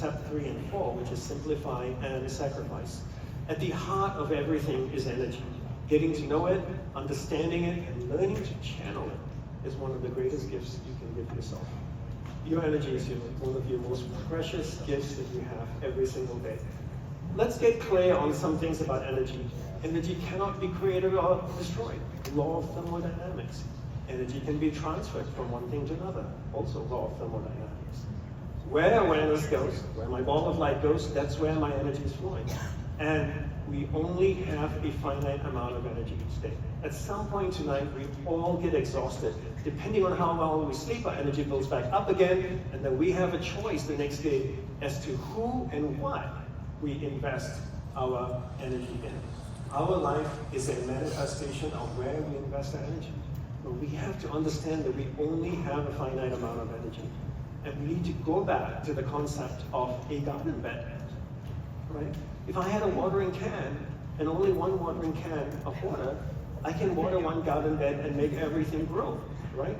step 3 and 4, which is simplify and sacrifice. At the heart of everything is energy. Getting to know it, understanding it, and learning to channel it is one of the greatest gifts you can give yourself. Your energy is one of your most precious gifts that you have every single day. Let's get clear on some things about energy. Energy cannot be created or destroyed. Law of thermodynamics. Energy can be transferred from one thing to another. Also law of thermodynamics. Where awareness goes, where my ball of light goes, that's where my energy is flowing. And we only have a finite amount of energy each day. At some point tonight, we all get exhausted. Depending on how well we sleep, our energy builds back up again, and then we have a choice the next day as to who and what we invest our energy in. Our life is a manifestation of where we invest our energy. But we have to understand that we only have a finite amount of energy. And we need to go back to the concept of a garden bed, right? If I had a watering can and only one watering can of water, I can water one garden bed and make everything grow, right?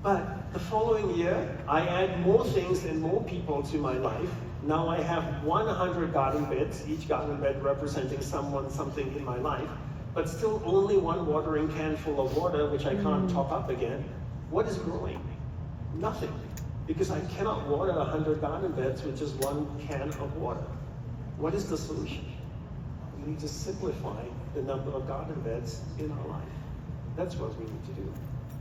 But the following year, I add more things and more people to my life. Now I have 100 garden beds, each garden bed representing someone, something in my life, but still only one watering can full of water, which I can't top up again. What is growing? Nothing. Because I cannot water 100 garden beds with just one can of water. What is the solution? We need to simplify the number of garden beds in our life. That's what we need to do.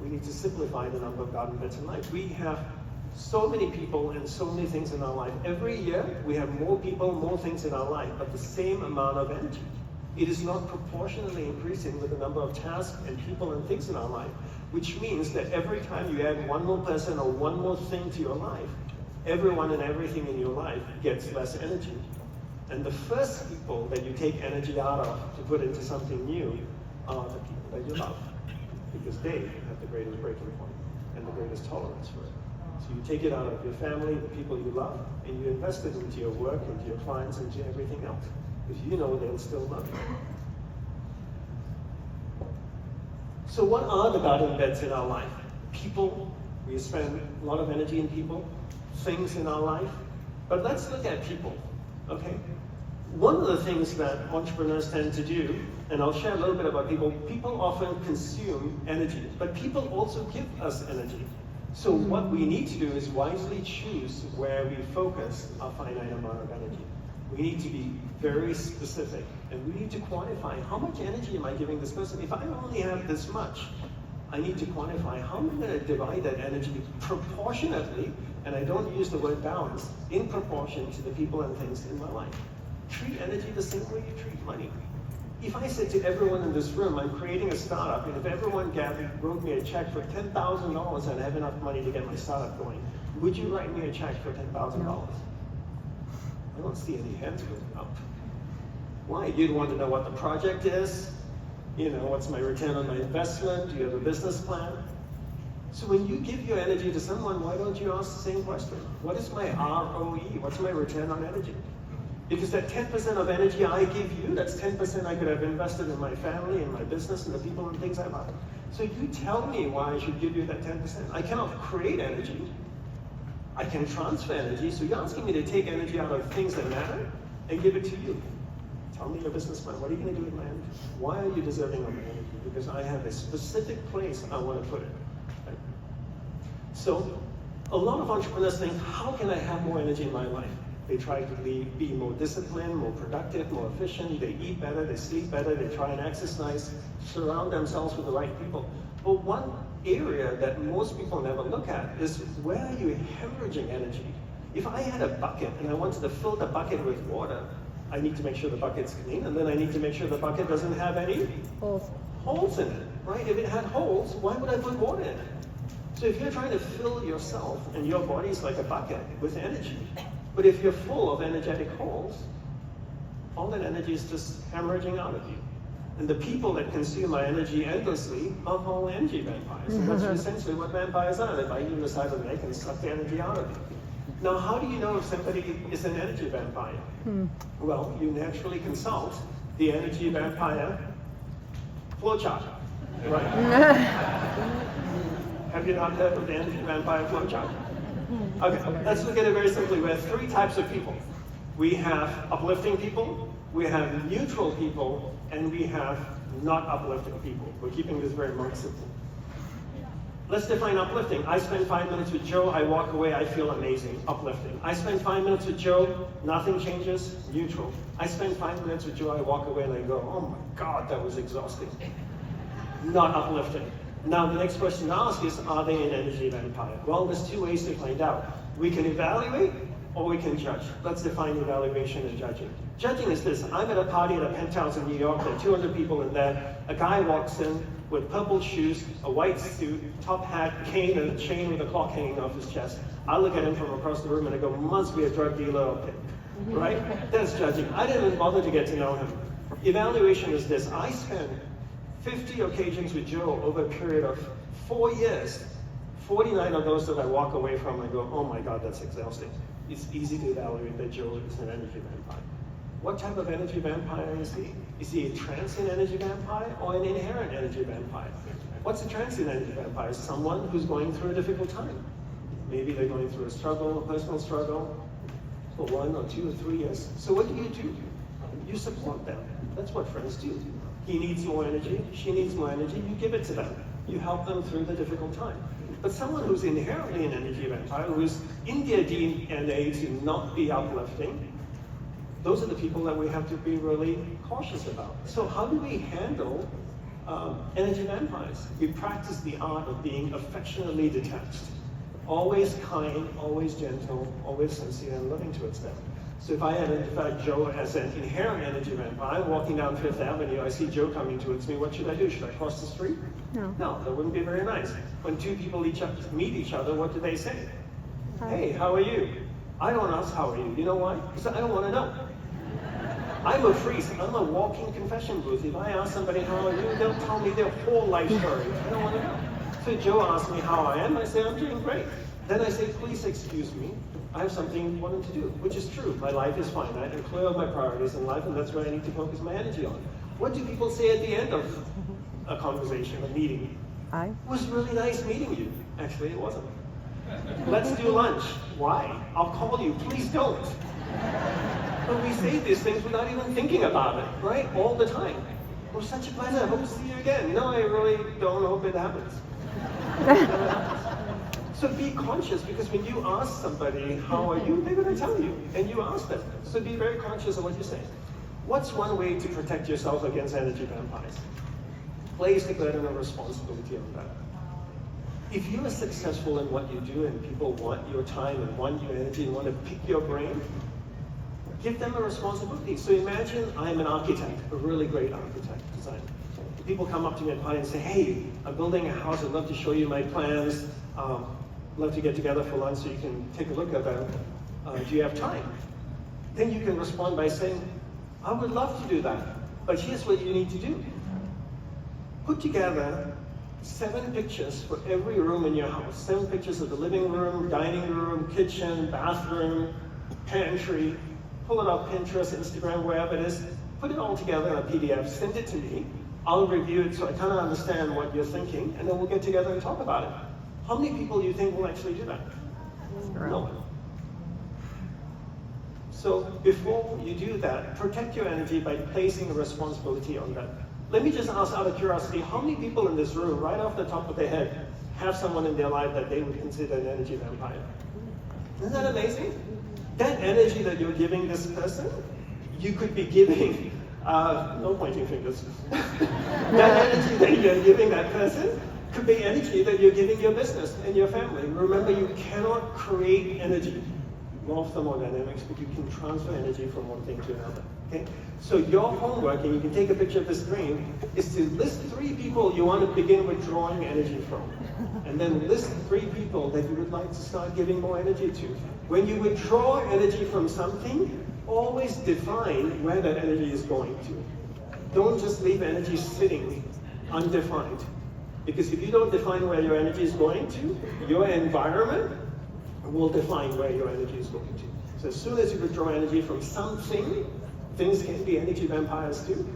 We need to simplify the number of garden beds in life. We have so many people and so many things in our life. Every year, we have more people, more things in our life, but the same amount of energy. It is not proportionally increasing with the number of tasks and people and things in our life, which means that every time you add one more person or one more thing to your life, everyone and everything in your life gets less energy. And the first people that you take energy out of to put into something new are the people that you love, because they have the greatest breaking point and the greatest tolerance for it. So you take it out of your family, the people you love, and you invest it into your work, into your clients, into everything else, because you know they'll still love you. So what are the garden beds in our life? People, we spend a lot of energy in people, things in our life, but let's look at people, okay? One of the things that entrepreneurs tend to do, and I'll share a little bit about people, people often consume energy, but people also give us energy. So what we need to do is wisely choose where we focus our finite amount of energy. We need to be very specific, and we need to quantify how much energy am I giving this person. If I only have this much, I need to quantify how am I going to divide that energy proportionately, and I don't use the word balance, in proportion to the people and things in my life. Treat energy the same way you treat money. If I said to everyone in this room, I'm creating a startup, and if everyone wrote me a check for $10,000 and I have enough money to get my startup going, would you write me a check for $10,000? I don't see any hands going up. Why? You'd want to know what the project is, you know, what's my return on my investment, do you have a business plan? So when you give your energy to someone, why don't you ask the same question? What is my ROE? What's my return on energy? Because that 10% of energy I give you, that's 10% I could have invested in my family, in my business, and the people and things I love. So you tell me why I should give you that 10%. I cannot create energy. I can transfer energy. So you're asking me to take energy out of things that matter and give it to you. Tell me your business plan. What are you going to do with my energy? Why are you deserving of my energy? Because I have a specific place I want to put it. Right? So a lot of entrepreneurs think, how can I have more energy in my life? They try to be more disciplined, more productive, more efficient. They eat better, they sleep better, they try and exercise, surround themselves with the right people. But one area that most people never look at is, where are you hemorrhaging energy? If I had a bucket and I wanted to fill the bucket with water, I need to make sure the bucket's clean, and then I need to make sure the bucket doesn't have any holes in it, right? If it had holes, why would I put water in it? So if you're trying to fill yourself and your body's like a bucket with energy, but if you're full of energetic holes, all that energy is just hemorrhaging out of you. And the people that consume my energy endlessly are all energy vampires. And that's essentially what vampires are. They bite you in the side of the neck and suck the energy out of you. Now, how do you know if somebody is an energy vampire? Well, you naturally consult the energy vampire flowchart, right? Have you not heard of the energy vampire flowchart? Okay, let's look at it very simply. We have three types of people. We have uplifting people, we have neutral people, and we have not uplifting people. We're keeping this very more simple. Let's define uplifting. I spend 5 minutes with Joe, I walk away, I feel amazing. Uplifting. I spend 5 minutes with Joe, nothing changes. Neutral. I spend 5 minutes with Joe, I walk away and I go, oh my God, that was exhausting. Not uplifting. Now the next question to ask is, are they an energy vampire? Well, there's two ways to find out. We can evaluate or we can judge. Let's define evaluation and judging. Judging is this: I'm at a party at a penthouse in New York, there are 200 people in there, a guy walks in with purple shoes, a white suit, top hat, cane, and a chain with a clock hanging off his chest. I look at him from across the room and I go, must be a drug dealer or pimp, right? That's judging. I didn't even bother to get to know him. Evaluation is this: I spent 50 occasions with Joe over a period of 4 years. 49 of those that I walk away from, I go, oh my God, that's exhausting. It's easy to evaluate that Joe is an energy vampire. What type of energy vampire is he? Is he a transient energy vampire or an inherent energy vampire? What's a transient energy vampire? Someone who's going through a difficult time. Maybe they're going through a struggle, a personal struggle, for 1 or 2 or 3 years. So what do? You support them. That's what friends do. He needs more energy, she needs more energy, you give it to them. You help them through the difficult time. But someone who's inherently an energy vampire, who's in their DNA to not be uplifting, those are the people that we have to be really cautious about. So how do we handle energy vampires? We practice the art of being affectionately detached. Always kind, always gentle, always sincere and loving towards them. So if I identify Joe as an inherent energy vampire, I'm walking down Fifth Avenue, I see Joe coming towards me, what should I do? Should I cross the street? No, that wouldn't be very nice. When two people meet each other, what do they say? Hey, how are you? I don't ask how are you. You know why? Because I don't want to know. I'm a priest. I'm a walking confession booth. If I ask somebody how are you, they'll tell me their whole life story. I don't want to know. So Joe asks me how I am. I say, I'm doing great. Then I say, please excuse me. I have something important to do, which is true. My life is finite. I'm clear of my priorities in life, and that's where I need to focus my energy on. What do people say at the end of a conversation, a meeting? It was really nice meeting you. Actually, it wasn't. Let's do lunch. Why? I'll call you. Please don't. But we say these things without even thinking about it, right? All the time. It was such a pleasure. I hope to see you again. No, I really don't hope it happens. So be conscious, because when you ask somebody, how are you, they're going to tell you, and you ask them. So be very conscious of what you say. What's one way to protect yourself against energy vampires? Place the burden of responsibility on that. If you are successful in what you do and people want your time and want your energy and want to pick your brain, give them a responsibility. So imagine I'm an architect, a really great architect, designer. People come up to me at a party and say, hey, I'm building a house, I'd love to show you my plans. Love to get together for lunch so you can take a look at them. Do you have time? Then you can respond by saying, I would love to do that, but here's what you need to do. Put together 7 pictures for every room in your house. 7 pictures of the living room, dining room, kitchen, bathroom, pantry. Pull it up Pinterest, Instagram, wherever it is. Put it all together in a PDF, send it to me. I'll review it so I kind of understand what you're thinking, and then we'll get together and talk about it. How many people do you think will actually do that? No one. So before you do that, protect your energy by placing a responsibility on that. Let me just ask out of curiosity, how many people in this room, right off the top of their head, have someone in their life that they would consider an energy vampire? Isn't that amazing? That energy that you're giving this person, you could be giving, no pointing fingers. That energy that you're giving that person could be energy that you're giving your business and your family. Remember, you cannot create energy. Law of thermodynamics, but you can transfer energy from one thing to another. Okay? So your homework, and you can take a picture of the screen, is to list 3 people you want to begin withdrawing energy from. And then list 3 people that you would like to start giving more energy to. When you withdraw energy from something, always define where that energy is going to. Don't just leave energy sitting undefined. Because if you don't define where your energy is going to, your environment will define where your energy is going to. So as soon as you withdraw energy from something, things can be energy vampires too,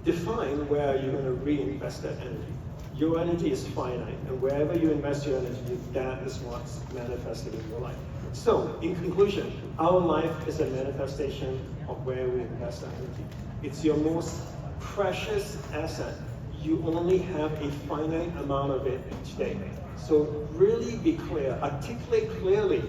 define where you're going to reinvest that energy. Your energy is finite, and wherever you invest your energy, that is what's manifested in your life. So, in conclusion, our life is a manifestation of where we invest our energy. It's your most precious asset. You only have a finite amount of it each day. So really be clear, articulate clearly